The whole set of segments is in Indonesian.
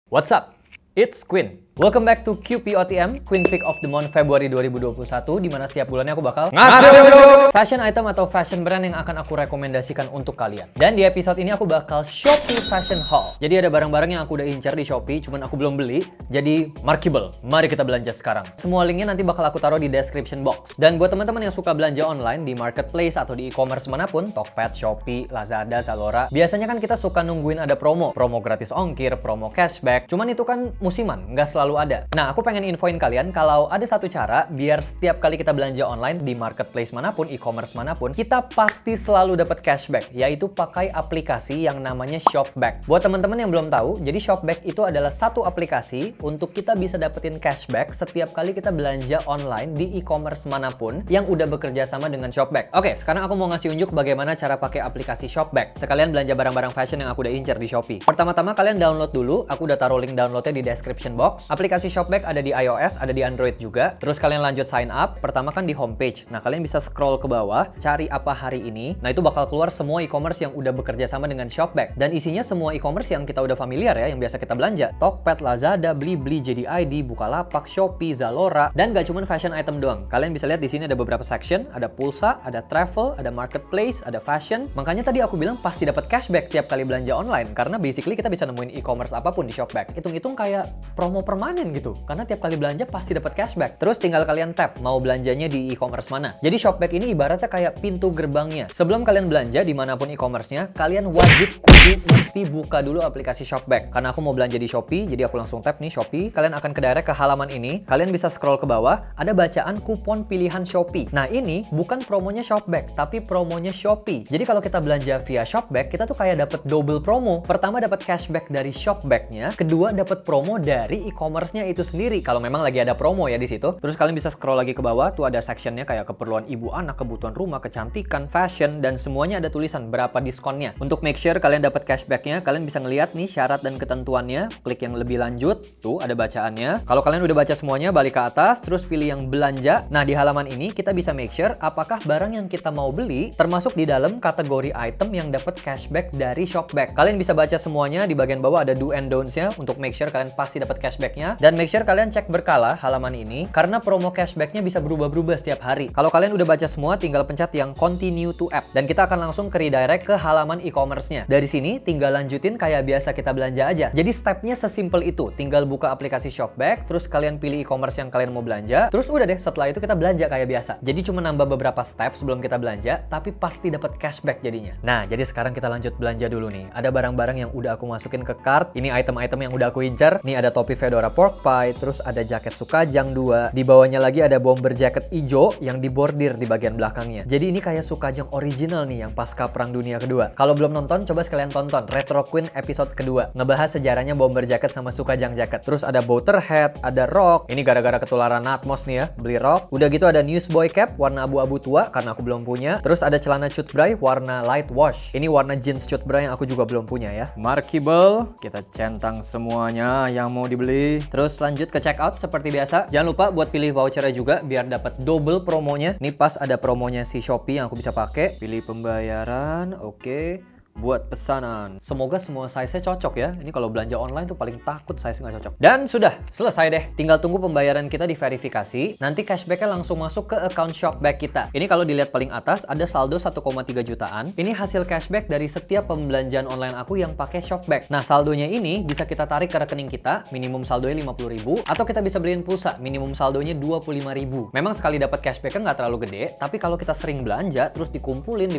What's up? It's Quinn. Welcome back to QPOTM, Quinn Pick of the Month Februari 2021, di mana setiap bulannya aku bakal ngasih fashion item atau fashion brand yang akan aku rekomendasikan untuk kalian. Dan di episode ini aku bakal Shopee Fashion Haul. Jadi ada barang-barang yang aku udah incar di Shopee, cuman aku belum beli, jadi markable. Mari kita belanja sekarang. Semua linknya nanti bakal aku taruh di description box. Dan buat teman-teman yang suka belanja online di marketplace atau di e-commerce manapun, Tokped, Shopee, Lazada, Zalora, biasanya kan kita suka nungguin ada promo gratis ongkir, promo cashback. Cuman itu kan musiman, nggak selalu ada. Nah, aku pengen infoin kalian kalau ada satu cara biar setiap kali kita belanja online di marketplace manapun, e-commerce manapun, kita pasti selalu dapat cashback, yaitu pakai aplikasi yang namanya Shopback. Buat teman-teman yang belum tahu, jadi Shopback itu adalah satu aplikasi untuk kita bisa dapetin cashback setiap kali kita belanja online di e-commerce manapun yang udah bekerja sama dengan Shopback. Oke, sekarang aku mau ngasih unjuk bagaimana cara pakai aplikasi Shopback. Sekalian belanja barang-barang fashion yang aku udah incar di Shopee. Pertama-tama kalian download dulu, aku udah taruh link downloadnya di description box. Aplikasi Shopback ada di iOS, ada di Android juga. Terus kalian lanjut sign up. Pertama kan di homepage. Nah, kalian bisa scroll ke bawah, cari apa hari ini. Nah, itu bakal keluar semua e-commerce yang udah bekerja sama dengan Shopback. Dan isinya semua e-commerce yang kita udah familiar ya, yang biasa kita belanja. Tokped, Lazada, Blibli, JDID, Bukalapak, Shopee, Zalora. Dan gak cuma fashion item doang. Kalian bisa lihat di sini ada beberapa section. Ada pulsa, ada travel, ada marketplace, ada fashion. Makanya tadi aku bilang pasti dapat cashback tiap kali belanja online. Karena basically kita bisa nemuin e-commerce apapun di Shopback. Hitung-hitung kayak promo permanen gitu. Karena tiap kali belanja pasti dapat cashback. Terus tinggal kalian tap mau belanjanya di e-commerce mana. Jadi Shopback ini ibaratnya kayak pintu gerbangnya. Sebelum kalian belanja dimanapun e-commerce-nya, kalian wajib mesti buka dulu aplikasi Shopback. Karena aku mau belanja di Shopee, jadi aku langsung tap nih Shopee. Kalian akan kedirect ke halaman ini. Kalian bisa scroll ke bawah, ada bacaan kupon pilihan Shopee. Nah, ini bukan promonya Shopback, tapi promonya Shopee. Jadi kalau kita belanja via Shopback, kita tuh kayak dapat double promo. Pertama dapat cashback dari Shopback-nya, kedua dapat promo dari e-commerce-nya itu sendiri kalau memang lagi ada promo ya di situ. Terus kalian bisa scroll lagi ke bawah, tuh ada sectionnya kayak keperluan ibu anak, kebutuhan rumah, kecantikan, fashion, dan semuanya ada tulisan berapa diskonnya. Untuk make sure kalian dapat cashbacknya, kalian bisa ngeliat nih syarat dan ketentuannya. Klik yang lebih lanjut, tuh ada bacaannya. Kalau kalian udah baca semuanya, balik ke atas, terus pilih yang belanja. Nah, di halaman ini kita bisa make sure apakah barang yang kita mau beli termasuk di dalam kategori item yang dapat cashback dari Shopback. Kalian bisa baca semuanya, di bagian bawah ada do and don'ts-nya untuk make sure kalian pasti dapat cashbacknya. Dan make sure kalian cek berkala halaman ini karena promo cashbacknya bisa berubah-berubah setiap hari. Kalau kalian udah baca semua, tinggal pencet yang continue to app dan kita akan langsung ke redirect ke halaman e-commerce-nya. Dari sini tinggal lanjutin kayak biasa kita belanja aja. Jadi stepnya sesimpel itu. Tinggal buka aplikasi Shopback, terus kalian pilih e-commerce yang kalian mau belanja, terus udah deh, setelah itu kita belanja kayak biasa. Jadi cuma nambah beberapa step sebelum kita belanja, tapi pasti dapat cashback jadinya. Nah, jadi sekarang kita lanjut belanja dulu nih. Ada barang-barang yang udah aku masukin ke cart. Ini item-item yang udah aku incar. Nih ada topi fedora pork pie, terus ada jaket Sukajang 2. Di bawahnya lagi ada bomber jacket hijau yang dibordir di bagian belakangnya. Jadi ini kayak Sukajang original nih yang pasca Perang Dunia Kedua. Kalau belum nonton, coba sekalian tonton Retro Queen episode kedua. Ngebahas sejarahnya bomber jacket sama Sukajang jacket. Terus ada boater hat, ada rok. Ini gara-gara ketularan Atmos nih ya, beli rok. Udah gitu ada newsboy cap warna abu-abu tua karena aku belum punya. Terus ada celana cut bray warna light wash. Ini warna jeans cut bray yang aku juga belum punya ya. Markable, kita centang semuanya yang mau dibeli. Terus lanjut ke checkout seperti biasa. Jangan lupa buat pilih vouchernya juga biar dapat double promonya. Nih pas ada promonya si Shopee yang aku bisa pakai. Pilih pembayaran, oke. Buat pesanan. Semoga semua size-nya cocok ya. Ini kalau belanja online tuh paling takut size nggak cocok. Dan sudah, selesai deh. Tinggal tunggu pembayaran kita diverifikasi. Nanti cashback-nya langsung masuk ke account Shopback kita. Ini kalau dilihat paling atas ada saldo 1,3 jutaan. Ini hasil cashback dari setiap pembelanjaan online aku yang pakai Shopback. Nah, saldonya ini bisa kita tarik ke rekening kita. Minimum saldonya 50.000. Atau kita bisa beliin pulsa. Minimum saldonya 25.000. Memang sekali dapat cashback-nya nggak terlalu gede. Tapi kalau kita sering belanja, terus dikumpulin.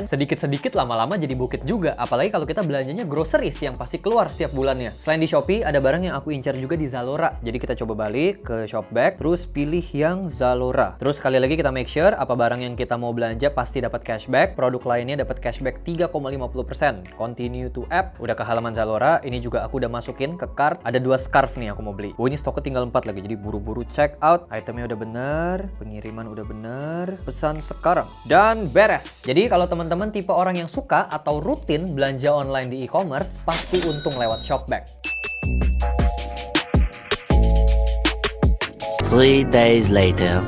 Sedikit-sedikit lama-lama jadi bukit juga. Apalagi kalau kita belanjanya groceries yang pasti keluar setiap bulannya. Selain di Shopee, ada barang yang aku incar juga di Zalora. Jadi kita coba balik ke Shopback, terus pilih yang Zalora. Terus sekali lagi kita make sure apa barang yang kita mau belanja pasti dapat cashback. Produk lainnya dapat cashback 3,50%. Continue to app. Udah ke halaman Zalora. Ini juga aku udah masukin ke cart. Ada 2 scarf nih aku mau beli. Oh, ini stoknya tinggal 4 lagi. Jadi buru-buru check out. Itemnya udah bener, pengiriman udah bener, pesan sekarang dan beres. Jadi kalau teman-teman tipe orang yang suka atau rutin belanja online di e-commerce, pasti untung lewat Shopback. 3 days later.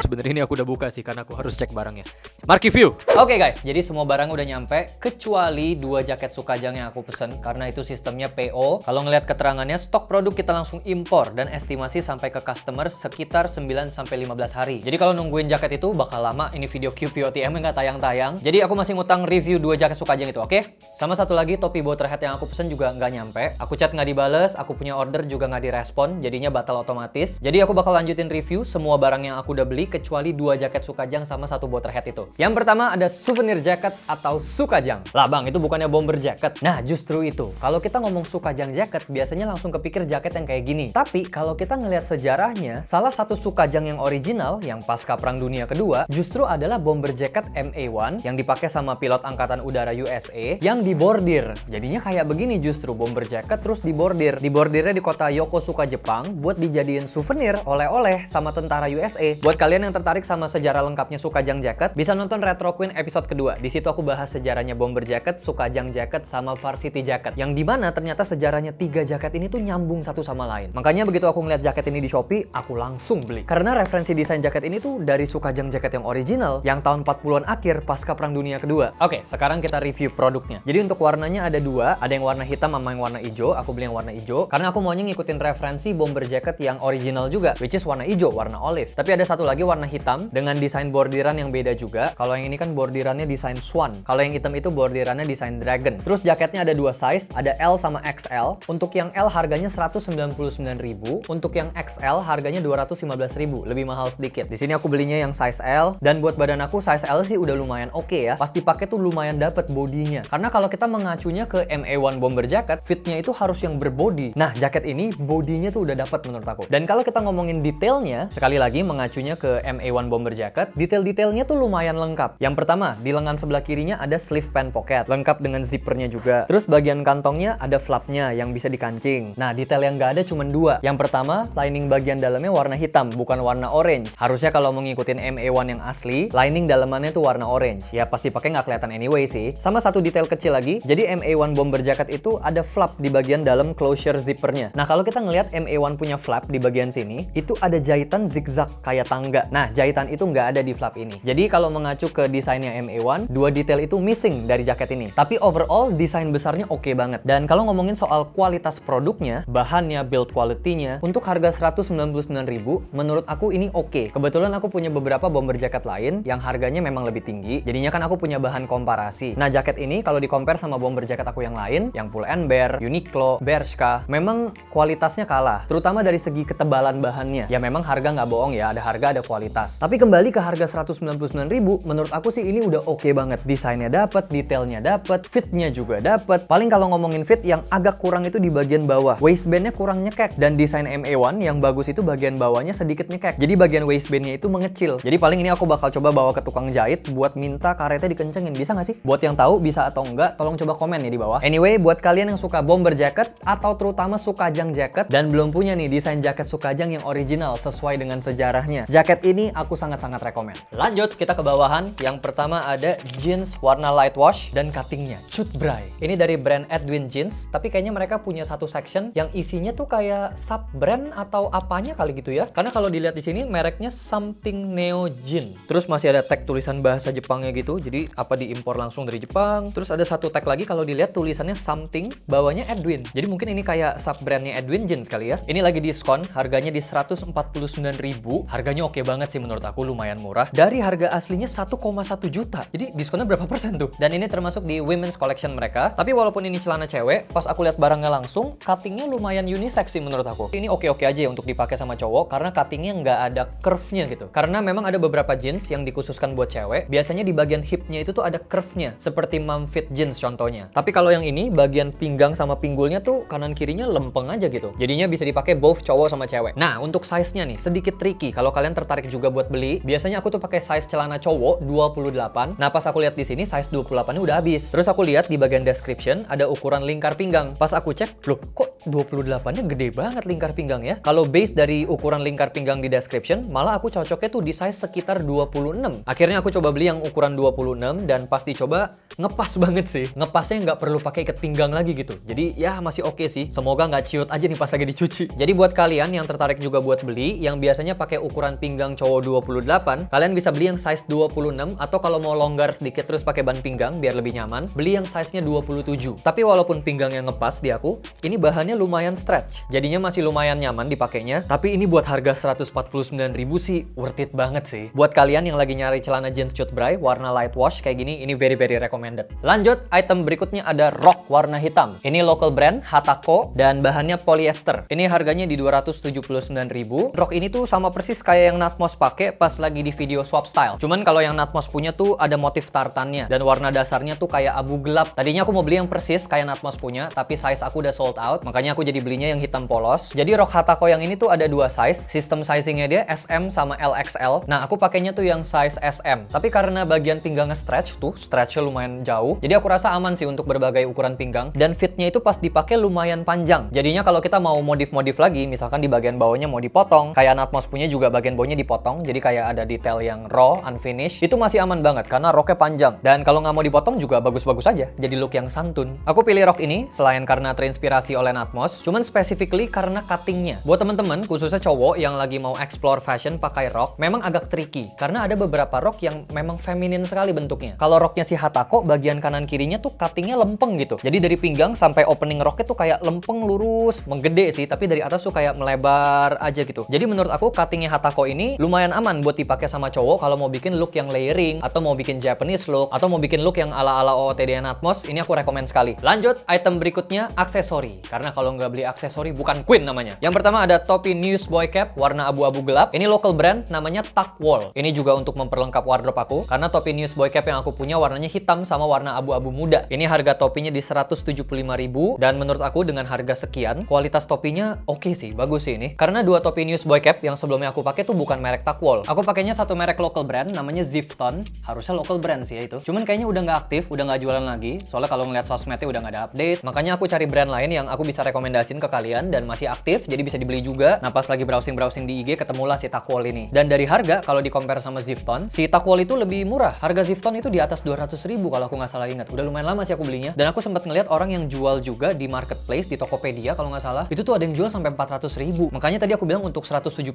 Sebenarnya ini aku udah buka sih karena aku harus cek barangnya. Mark Review. Oke guys, jadi semua barang udah nyampe kecuali 2 jaket Sukajang yang aku pesen karena itu sistemnya PO. Kalau ngeliat keterangannya, stok produk kita langsung impor dan estimasi sampai ke customer sekitar 9-15 hari. Jadi kalau nungguin jaket itu bakal lama. Ini video QPOTM yang nggak tayang-tayang. Jadi aku masih ngutang review 2 jaket Sukajang itu, oke? Sama satu lagi, topi Bowterhead yang aku pesen juga nggak nyampe. Aku chat nggak dibales, aku punya order juga nggak direspon, jadinya batal otomatis. Jadi aku bakal lanjutin review semua barang yang aku udah beli kecuali 2 jaket Sukajang sama 1 Bowterhead itu. Yang pertama ada souvenir jacket atau Sukajang. Lah bang, itu bukannya bomber jacket. Nah justru itu. Kalau kita ngomong Sukajang jacket, biasanya langsung kepikir jaket yang kayak gini. Tapi kalau kita ngelihat sejarahnya, salah satu Sukajang yang original, yang pasca Perang Dunia Kedua, justru adalah bomber jacket MA1 yang dipakai sama pilot Angkatan Udara USA yang dibordir. Jadinya kayak begini justru, bomber jacket terus dibordir. Dibordirnya di kota Yokosuka, Jepang, buat dijadiin souvenir oleh-oleh sama tentara USA. Buat kalian yang tertarik sama sejarah lengkapnya Sukajang jacket, bisa nonton Retro Queen episode kedua. Di situ aku bahas sejarahnya bomber jacket, Sukajang jacket, sama varsity jacket. Yang dimana ternyata sejarahnya 3 jaket ini tuh nyambung satu sama lain. Makanya begitu aku ngeliat jaket ini di Shopee, aku langsung beli. Karena referensi desain jaket ini tuh dari Sukajang jacket yang original, yang tahun 40-an akhir pasca Perang Dunia Kedua. Oke, sekarang kita review produknya. Jadi untuk warnanya ada 2, ada yang warna hitam sama yang warna hijau. Aku beli yang warna hijau karena aku maunya ngikutin referensi bomber jacket yang original juga, which is warna hijau, warna olive. Tapi ada satu lagi warna hitam dengan desain bordiran yang beda juga. Kalau yang ini kan bordirannya desain swan. Kalau yang hitam itu bordirannya desain dragon. Terus jaketnya ada 2 size, ada L sama XL. Untuk yang L harganya 199.000, untuk yang XL harganya 215.000, lebih mahal sedikit. Di sini aku belinya yang size L, dan buat badan aku size L sih udah lumayan oke ya. Pas dipakai tuh lumayan dapet bodinya. Karena kalau kita mengacunya ke MA1 bomber jacket, fitnya itu harus yang berbody. Nah, jaket ini bodinya tuh udah dapet menurut aku. Dan kalau kita ngomongin detailnya, sekali lagi mengacunya ke MA1 bomber jacket, detail-detailnya tuh lumayan lengkap. Yang pertama, di lengan sebelah kirinya ada sleeve pen pocket, lengkap dengan zippernya juga. Terus bagian kantongnya ada flapnya yang bisa dikancing. Nah, detail yang nggak ada cuma 2. Yang pertama, lining bagian dalamnya warna hitam, bukan warna orange. Harusnya kalau mau ngikutin MA1 yang asli, lining dalamannya tuh warna orange. Ya pasti pakai nggak kelihatan anyway sih. Sama satu detail kecil lagi, jadi MA1 bomber jacket itu ada flap di bagian dalam closure zippernya. Nah, kalau kita ngelihat MA1 punya flap di bagian sini, itu ada jahitan zigzag kayak tangga. Nah, jahitan itu nggak ada di flap ini. Jadi kalau mengacu ke desainnya MA1, 2 detail itu missing dari jaket ini. Tapi overall desain besarnya oke banget. Dan kalau ngomongin soal kualitas produknya, bahannya, build quality-nya, untuk harga 199.000, menurut aku ini oke. Kebetulan aku punya beberapa bomber jacket lain yang harganya memang lebih tinggi. Jadinya kan aku punya bahan komparasi. Nah, jaket ini kalau di-compare sama bomber jacket aku yang lain, yang Pull & Bear, Uniqlo, Bershka, memang kualitasnya kalah. Terutama dari segi ketebalan bahannya. Ya memang harga nggak bohong ya, ada harga, ada kualitas. Tapi kembali ke harga 199.000, menurut aku sih ini udah oke banget. Desainnya dapet, detailnya dapet, fitnya juga dapet. Paling kalau ngomongin fit, yang agak kurang itu di bagian bawah. Waistbandnya kurang nyekek. Dan desain MA1 yang bagus itu bagian bawahnya sedikit nyekek. Jadi bagian waistbandnya itu mengecil. Jadi paling ini aku bakal coba bawa ke tukang jahit buat minta karetnya dikencengin. Bisa nggak sih? Buat yang tahu bisa atau enggak, tolong coba komen ya di bawah. Anyway, buat kalian yang suka bomber jacket atau terutama Sukajang jacket dan belum punya nih desain jaket Sukajang yang original sesuai dengan sejarahnya, jaket ini aku sangat-sangat rekomen. Lanjut, kita ke bawahan. Yang pertama ada jeans warna light wash dan cuttingnya cut bray. Ini dari brand Edwin Jeans, tapi kayaknya mereka punya satu section yang isinya tuh kayak sub brand atau apanya kali gitu ya. Karena kalau dilihat di sini mereknya Something Neo Jean. Terus masih ada tag tulisan bahasa Jepangnya gitu. Jadi apa diimpor langsung dari Jepang. Terus ada satu tag lagi kalau dilihat tulisannya Something, bawahnya Edwin. Jadi mungkin ini kayak sub brandnya Edwin Jeans kali ya. Ini lagi diskon, harganya di 149.000. Harganya oke banget sih menurut aku, lumayan murah. Dari harga aslinya 1,1 juta. Jadi diskonnya berapa persen tuh? Dan ini termasuk di women's collection mereka. Tapi walaupun ini celana cewek, pas aku lihat barangnya langsung, cuttingnya lumayan unisex sih menurut aku. Ini oke-oke aja ya untuk dipakai sama cowok karena cuttingnya nggak ada curve-nya gitu. Karena memang ada beberapa jeans yang dikhususkan buat cewek, biasanya di bagian hip-nya itu tuh ada curve-nya, seperti mom fit jeans contohnya. Tapi kalau yang ini, bagian pinggang sama pinggulnya tuh kanan kirinya lempeng aja gitu. Jadinya bisa dipakai both cowok sama cewek. Nah, untuk size-nya nih sedikit tricky. Kalau kalian tertarik juga buat beli, biasanya aku tuh pakai size celana cowok 28. Nah, pas aku lihat di sini size 28-nya udah habis. Terus aku lihat di bagian description ada ukuran lingkar pinggang. Pas aku cek, loh kok 28-nya gede banget lingkar pinggang ya? Kalau base dari ukuran lingkar pinggang di description, malah aku cocoknya tuh di size sekitar 26. Akhirnya aku coba beli yang ukuran 26 dan pas dicoba ngepas banget sih. Ngepasnya nggak perlu pakai ikat pinggang lagi gitu. Jadi ya masih oke sih. Semoga nggak ciut aja nih pas lagi dicuci. Jadi buat kalian yang tertarik juga buat beli, yang biasanya pakai ukuran pinggang pinggang cowok 28, kalian bisa beli yang size 26, atau kalau mau longgar sedikit terus pakai ban pinggang biar lebih nyaman, beli yang size-nya 27. Tapi walaupun pinggangnya ngepas di aku, ini bahannya lumayan stretch. Jadinya masih lumayan nyaman dipakainya, tapi ini buat harga 149.000 sih worth it banget sih. Buat kalian yang lagi nyari celana jeans cut bray warna light wash kayak gini, ini very recommended. Lanjut, item berikutnya ada rok warna hitam. Ini local brand Hatako dan bahannya polyester. Ini harganya di 279.000. Rok ini tuh sama persis kayak yang Natmos pakai pas lagi di video swap style. Cuman kalau yang Natmos punya tuh ada motif tartannya dan warna dasarnya tuh kayak abu gelap. Tadinya aku mau beli yang persis kayak Natmos punya, tapi size aku udah sold out, makanya aku jadi belinya yang hitam polos. Jadi rok Hatako yang ini tuh ada dua size. Sistem sizingnya dia SM sama LXL. Nah, aku pakainya tuh yang size SM. Tapi karena bagian pinggangnya stretch tuh, stretchnya lumayan jauh. Jadi aku rasa aman sih untuk berbagai ukuran pinggang. Dan fitnya itu pas dipakai lumayan panjang. Jadinya kalau kita mau modif-modif lagi, misalkan di bagian bawahnya mau dipotong, kayak Natmos punya juga bagian bawahnya dipotong, jadi kayak ada detail yang raw, unfinished, itu masih aman banget karena roknya panjang. Dan kalau nggak mau dipotong juga bagus-bagus aja, jadi look yang santun. Aku pilih rok ini selain karena terinspirasi oleh Natmos, cuman specifically karena cuttingnya. Buat temen-temen, khususnya cowok yang lagi mau explore fashion pakai rok, memang agak tricky karena ada beberapa rok yang memang feminin sekali bentuknya. Kalau roknya si Hatako, bagian kanan kirinya tuh cuttingnya lempeng gitu. Jadi dari pinggang sampai opening roknya tuh kayak lempeng lurus, menggede sih, tapi dari atas tuh kayak melebar aja gitu. Jadi menurut aku cuttingnya Hatako ini lumayan aman buat dipakai sama cowok kalau mau bikin look yang layering, atau mau bikin Japanese look, atau mau bikin look yang ala-ala OOTD Natmos. Ini aku rekomen sekali. Lanjut, item berikutnya aksesori. Karena kalau nggak beli aksesori bukan queen namanya. Yang pertama ada topi Newsboy Cap warna abu-abu gelap. Ini local brand namanya Tuckwall. Ini juga untuk memperlengkap wardrobe aku karena topi Newsboy Cap yang aku punya warnanya hitam sama warna abu-abu muda. Ini harga topinya di 175.000 dan menurut aku dengan harga sekian, kualitas topinya oke sih, bagus sih ini. Karena dua topi Newsboy Cap yang sebelumnya aku pakai tuh bukan merek Tuckwall. Aku pakainya satu merek local brand namanya Zifton. Harusnya local brand sih ya itu. Cuman kayaknya udah nggak aktif, udah nggak jualan lagi. Soalnya kalau ngeliat sosmednya udah nggak ada update. Makanya aku cari brand lain yang aku bisa rekomendasiin ke kalian dan masih aktif, jadi bisa dibeli juga. Nah, pas lagi browsing di IG ketemulah si Tuckwall ini. Dan dari harga kalau di compare sama Zifton, si Tuckwall itu lebih murah. Harga Zifton itu di atas 200.000 kalau aku nggak salah ingat. Udah lumayan lama sih aku belinya. Dan aku sempat ngeliat orang yang jual juga di marketplace, di Tokopedia kalau nggak salah. Itu tuh ada yang jual sampai 400.000. Makanya tadi aku bilang untuk 175.000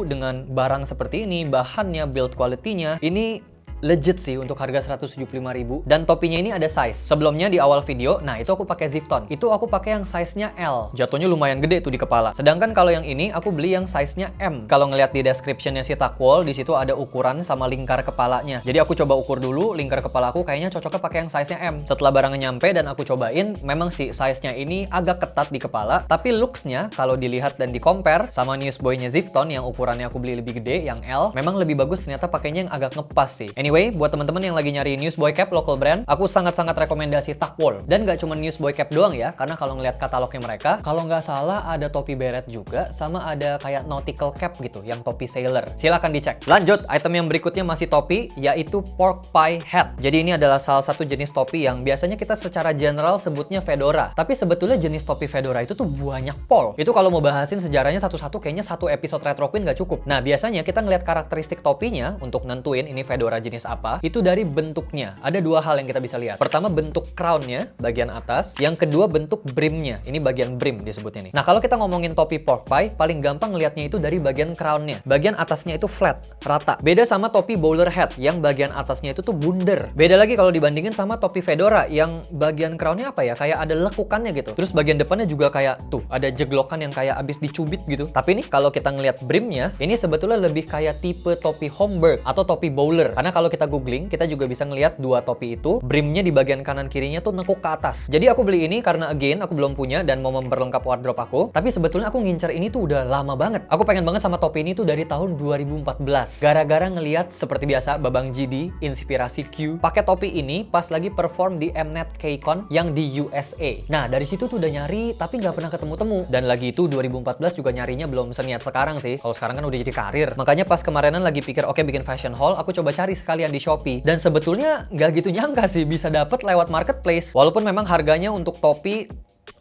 dengan barang seperti ini, bahannya, build quality-nya, ini legit sih untuk harga 175.000. Dan topinya ini ada size. Sebelumnya di awal video, nah itu aku pakai Zifton. Itu aku pakai yang size-nya L. Jatuhnya lumayan gede tuh di kepala. Sedangkan kalau yang ini aku beli yang size-nya M. Kalau ngeliat di description-nya si Tuckwall, di situ ada ukuran sama lingkar kepalanya. Jadi aku coba ukur dulu lingkar kepala aku, kayaknya cocoknya pakai yang size-nya M. Setelah barangnya nyampe dan aku cobain, memang sih size-nya ini agak ketat di kepala, tapi looks-nya kalau dilihat dan di compare sama Newsboy-nya Zifton yang ukurannya aku beli lebih gede, yang L, memang lebih bagus ternyata pakainya yang agak ngepas sih. Anyway, buat teman-teman yang lagi nyari Newsboy Cap local brand, aku sangat-sangat rekomendasi Tuckwall. Dan gak cuma Newsboy Cap doang ya, karena kalau ngeliat katalognya mereka, kalau nggak salah ada topi beret juga, sama ada kayak nautical cap gitu, yang topi sailor. Silahkan dicek. Lanjut, item yang berikutnya masih topi, yaitu pork pie hat. Jadi ini adalah salah satu jenis topi yang biasanya kita secara general sebutnya fedora. Tapi sebetulnya jenis topi fedora itu tuh banyak pol. Itu kalau mau bahasin sejarahnya satu-satu, kayaknya satu episode Retro Queen gak cukup. Nah, biasanya kita ngeliat karakteristik topinya untuk nentuin ini fedora jenis apa, itu dari bentuknya. Ada dua hal yang kita bisa lihat. Pertama, bentuk crownnya, bagian atas. Yang kedua, bentuk brimnya. Ini bagian brim disebutnya nih. Nah, kalau kita ngomongin topi pork pie, paling gampang ngeliatnya itu dari bagian crownnya. Bagian atasnya itu flat, rata. Beda sama topi bowler hat, yang bagian atasnya itu tuh bunder. Beda lagi kalau dibandingin sama topi fedora, yang bagian crownnya apa ya, kayak ada lekukannya gitu. Terus bagian depannya juga kayak, tuh, ada jeglokan yang kayak abis dicubit gitu. Tapi nih, kalau kita ngeliat brimnya, ini sebetulnya lebih kayak tipe topi Homburg atau topi bowler. Karena kalau kita googling, kita juga bisa ngelihat dua topi itu, brimnya di bagian kanan kirinya tuh nekuk ke atas. Jadi aku beli ini karena again, aku belum punya dan mau memperlengkap wardrobe aku. Tapi sebetulnya aku ngincer ini tuh udah lama banget. Aku pengen banget sama topi ini tuh dari tahun 2014. Gara-gara ngelihat seperti biasa Babang GD, inspirasi Q, pakai topi ini pas lagi perform di Mnet KCON yang di USA. Nah, dari situ tuh udah nyari, tapi nggak pernah ketemu-temu. Dan lagi itu 2014 juga nyarinya belum seniat sekarang sih. Kalau sekarang kan udah jadi karir. Makanya pas kemarinan lagi pikir, oke, bikin fashion haul, aku coba cari sekalian di Shopee. Dan sebetulnya nggak gitu nyangka sih bisa dapet lewat marketplace. Walaupun memang harganya untuk topi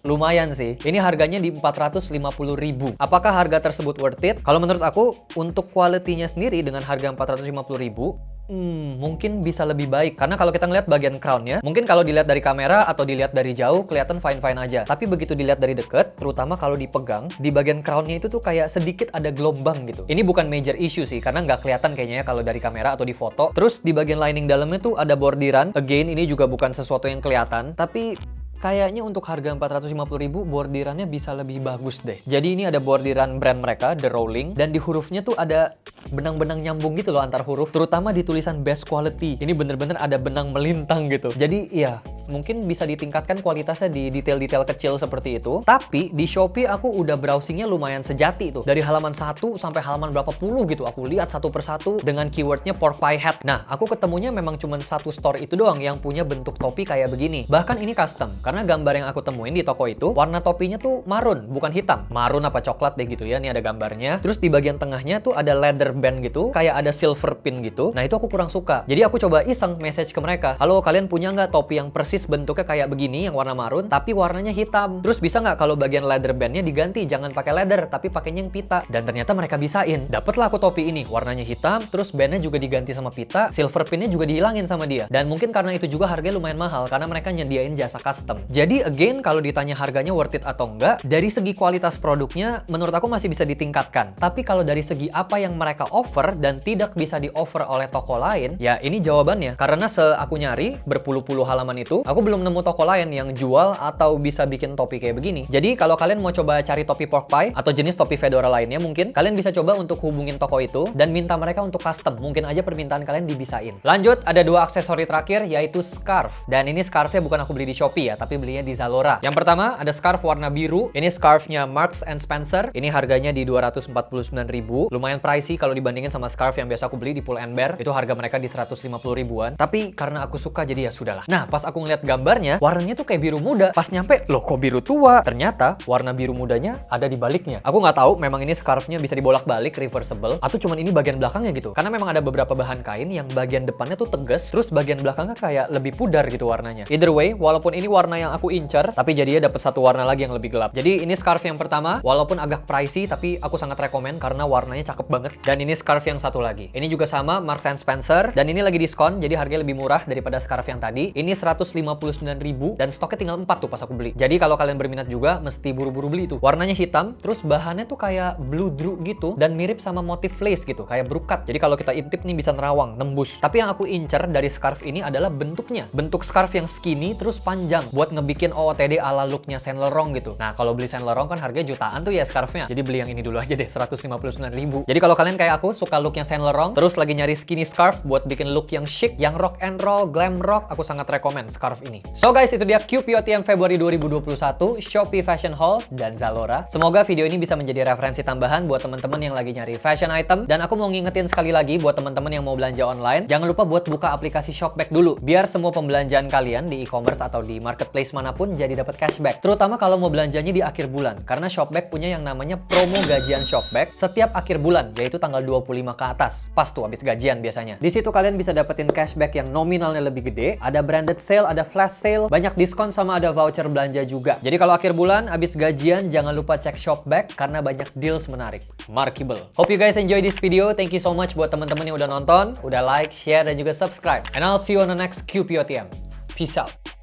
lumayan sih. Ini harganya di 450.000. Apakah harga tersebut worth it? Kalau menurut aku, untuk quality-nya sendiri dengan harga 450.000, mungkin bisa lebih baik. Karena kalau kita ngeliat bagian crownnya, mungkin kalau dilihat dari kamera atau dilihat dari jauh kelihatan fine-fine aja. Tapi begitu dilihat dari deket, terutama kalau dipegang, di bagian crownnya itu tuh kayak sedikit ada gelombang gitu. Ini bukan major issue sih, karena nggak kelihatan kayaknya ya kalau dari kamera atau di foto. Terus di bagian lining dalamnya tuh ada bordiran. Again, ini juga bukan sesuatu yang kelihatan, tapi kayaknya untuk harga 450.000 bordirannya bisa lebih bagus deh. Jadi ini ada bordiran brand mereka, The Rolling, dan di hurufnya tuh ada benang-benang nyambung gitu loh antar huruf, terutama di tulisan best quality. Ini bener-bener ada benang melintang gitu. Jadi ya, mungkin bisa ditingkatkan kualitasnya di detail-detail kecil seperti itu. Tapi di Shopee aku udah browsingnya lumayan sejati tuh. Dari halaman 1 sampai halaman berapa puluh gitu. Aku lihat satu persatu dengan keywordnya pork pie hat. Nah, aku ketemunya memang cuma satu store itu doang yang punya bentuk topi kayak begini. Bahkan ini custom. Karena gambar yang aku temuin di toko itu, warna topinya tuh marun, bukan hitam. Marun apa coklat deh gitu ya, ini ada gambarnya. Terus di bagian tengahnya tuh ada leather band gitu, kayak ada silver pin gitu. Nah itu aku kurang suka. Jadi aku coba iseng message ke mereka. Halo, kalian punya nggak topi yang persis bentuknya kayak begini, yang warna marun, tapi warnanya hitam? Terus bisa nggak kalau bagian leather bandnya diganti, jangan pakai leather, tapi pakainya yang pita? Dan ternyata mereka bisain. Dapatlah aku topi ini, warnanya hitam, terus bandnya juga diganti sama pita, silver pinnya juga dihilangin sama dia. Dan mungkin karena itu juga harganya lumayan mahal, karena mereka nyediain jasa custom. Jadi again, kalau ditanya harganya worth it atau enggak, dari segi kualitas produknya, menurut aku masih bisa ditingkatkan. Tapi kalau dari segi apa yang mereka offer dan tidak bisa di-offer oleh toko lain, ya ini jawabannya. Karena aku nyari berpuluh-puluh halaman itu, aku belum nemu toko lain yang jual atau bisa bikin topi kayak begini. Jadi kalau kalian mau coba cari topi pork pie atau jenis topi fedora lainnya mungkin, kalian bisa coba untuk hubungin toko itu dan minta mereka untuk custom. Mungkin aja permintaan kalian dibisain. Lanjut, ada dua aksesori terakhir yaitu scarf. Dan ini scarfnya bukan aku beli di Shopee ya, tapi belinya di Zalora. Yang pertama ada scarf warna biru. Ini scarfnya Marks and Spencer. Ini harganya di 249.000. Lumayan pricey kalau dibandingin sama scarf yang biasa aku beli di Pull & Bear. Itu harga mereka di 150 ribuan. Tapi karena aku suka jadi ya sudahlah. Nah, pas aku ngeliat gambarnya, warnanya tuh kayak biru muda. Pas nyampe, loh kok biru tua? Ternyata warna biru mudanya ada di baliknya. Aku nggak tahu memang ini scarfnya bisa dibolak-balik reversible atau cuman ini bagian belakangnya gitu. Karena memang ada beberapa bahan kain yang bagian depannya tuh tegas, terus bagian belakangnya kayak lebih pudar gitu warnanya. Either way, walaupun ini warna yang aku incer, tapi jadinya dapat satu warna lagi yang lebih gelap. Jadi ini scarf yang pertama, walaupun agak pricey, tapi aku sangat rekomen karena warnanya cakep banget. Dan ini scarf yang satu lagi. Ini juga sama, Marks and Spencer, dan ini lagi diskon, jadi harganya lebih murah daripada scarf yang tadi. Ini 159.000 dan stoknya tinggal 4 tuh pas aku beli. Jadi kalau kalian berminat juga, mesti buru-buru beli tuh. Warnanya hitam, terus bahannya tuh kayak blue drew gitu, dan mirip sama motif lace gitu, kayak brokat. Jadi kalau kita intip nih bisa nerawang, nembus. Tapi yang aku incer dari scarf ini adalah bentuknya. Bentuk scarf yang skinny, terus panjang, buat ngebikin OOTD ala looknya Saint Laurent gitu. Nah, kalau beli Saint Laurent kan harganya jutaan tuh ya scarfnya. Jadi beli yang ini dulu aja deh, 159.000. Jadi kalau kalian kayak aku suka looknya Saint Laurent, terus lagi nyari skinny scarf buat bikin look yang chic, yang rock and roll, glam rock, aku sangat rekomen scarf ini. So guys, itu dia QPOTM Februari 2021, Shopee Fashion Haul dan Zalora. Semoga video ini bisa menjadi referensi tambahan buat teman-teman yang lagi nyari fashion item. Dan aku mau ngingetin sekali lagi buat teman-teman yang mau belanja online, jangan lupa buat buka aplikasi Shopback dulu, biar semua pembelanjaan kalian di e-commerce atau di marketplace manapun jadi dapat cashback. Terutama kalau mau belanjanya di akhir bulan, karena Shopback punya yang namanya promo gajian Shopback setiap akhir bulan, yaitu tanggal 25 ke atas. Pas tuh habis gajian biasanya. Di situ kalian bisa dapetin cashback yang nominalnya lebih gede, ada branded sale, ada flash sale, banyak diskon sama ada voucher belanja juga. Jadi kalau akhir bulan habis gajian jangan lupa cek Shopback karena banyak deals menarik. Markable. Hope you guys enjoy this video. Thank you so much buat teman-teman yang udah nonton, udah like, share dan juga subscribe. And I'll see you on the next QPOTM. Peace out.